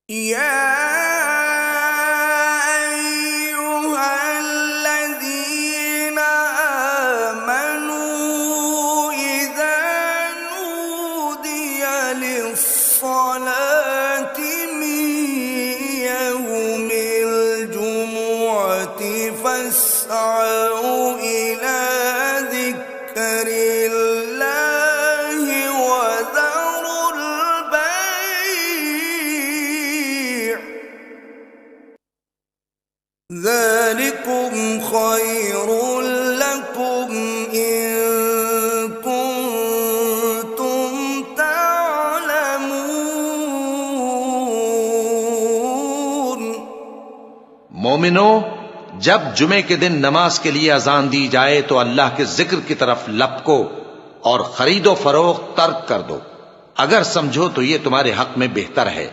يا أيها الذين آمنوا إذا نودي للصلاة من يوم الجمعة فاسعوا إلى ذكر الله وذروا البيع ذلكم خير لكم إن كنتم تعلمون। मोमिनो, जब जुमे के दिन नमाज के लिए अजान दी जाए तो अल्लाह के जिक्र की तरफ लपको और खरीदो फरोख्त तर्क कर दो, अगर समझो तो ये तुम्हारे हक में बेहतर है।